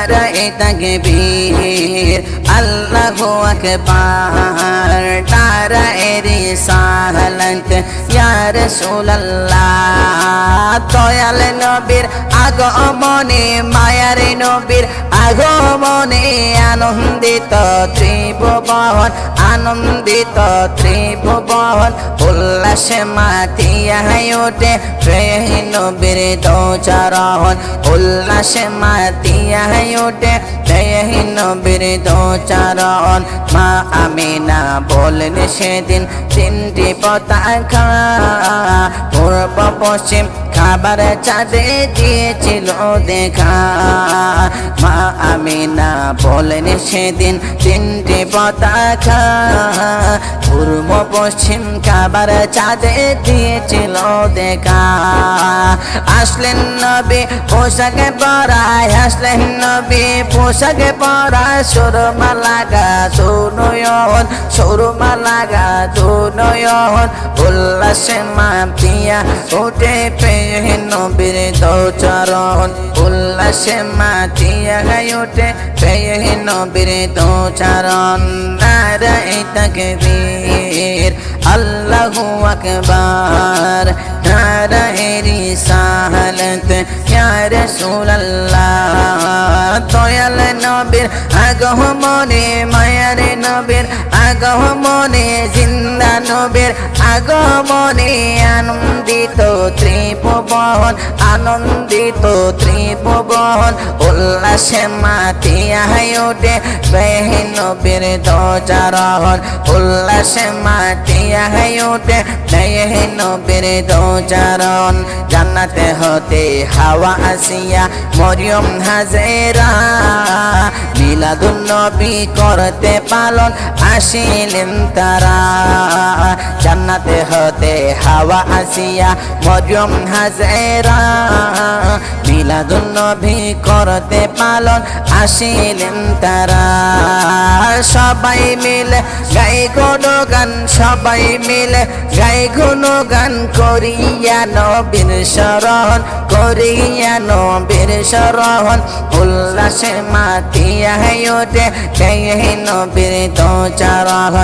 নারায়ে তাকবীর আল্লাহু আকবার নারায়ে রিসালাত ইয়া রাসূলুল্লাহ দয়াল নবীর আগমনে মায়ার নবীর আগমনে আনন্দিত ত্রিভুবন আনন্দিত ত্রিভুবন উল্লাসে মাতিয়া ওঠে প্রেম নবীর দোচরণ উল্লাসে মাতিয়া ওঠে প্রেম নবীর দোচরণ মা আমিনা বলেন সেদিন তিনটি পতাকা পূর্ব পশ্চিম খাবার চাঁদে দিয়েছিল দেখা মা আমিনা বলেন সেদিন তিনটি পতাকা পূর্ব পশ্চিম খাবার চাঁদে দিয়েছিল দেখা আসলেন নবী পোশাকে পরায় আসলেন নবী পোশাকে পরায় সুরমা লাগা দুনয়ন সুরমা লাগা দুনয়ন উল্লাসে মাতিয়া ওঠে প্রেম নবীর দোচরণ উল্লাসে মাতিয়া ওঠে প্রেম নবীর দোচরণ নারায়ে তাকবীর আল্লাহু আকবার নারায়ে রিসালাত ইয়া রাসূলুল্লাহ দয়াল নবীর আগমনে মায়ার নবীর আগমনে জিন্দা নবীর আগমনে আনন্দিত ত্রিভুবন আনন্দিত ত্রিভুবন উল্লাসে মাতিয়া ওঠে প্রেম নবীর দোচরণ উল্লাসে মাতিয়া ওঠে প্রেম নবীর দোচরণ জান্নাতে হতে হাওয়া আসিয়া মরিয়ম হাজেরা মিলাদুন নবী করতে পালন আসিলেন তারা জান্নাতে হতে হাওয়া আসিয়া মরিয়ম হাজেরা মিলাদুন নবী করতে পালন আসিলেন তারা সবাই মিলে গাই গুণগান সবাই মিলে গাই গুণগান করিয়া নবীর শরণ করিয়া নবীর শরণ উল্লাসে মাতিয়া ওঠে প্রেম নবীর দোচরণ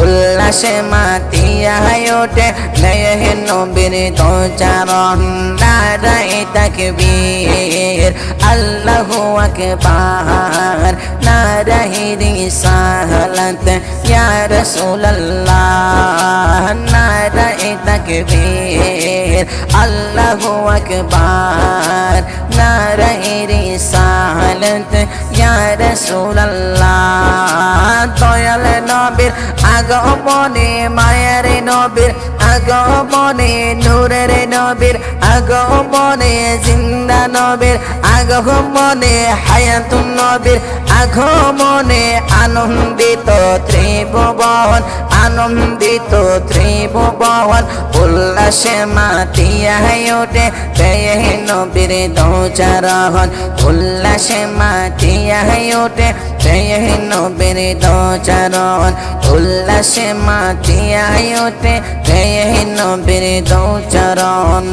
উল্লাসে মাতিয়া ওঠে প্রেম নবীর দোচরণ নারায়ে তাকবীর আল্লাহু আকবার নারায়ে রিসালাত ইয়া রাসূলুল্লাহ নারায়ে তাকবীর আল্লাহু আকবার নারায়ে রিসালাত ইয়া রাসূলুল্লাহ দয়াল নবীর আগমনে মায়ার নবীর আগমনে নূরের নবীর আগমনে জিন্দা নবীর আগমনে হায়াতুন নবীর আগমনে আনন্দিত ত্রিভুবন আনন্দিত ত্রিভুবন উল্লাসে মাতিয়া ওঠে প্রেম নবীর দোচরণ উল্লাসে মাতিয়া ওঠে প্রেম নবীর দোচরণ উল্লাসে মাতিয়া ওঠে প্রেম নবীর দোচরণ।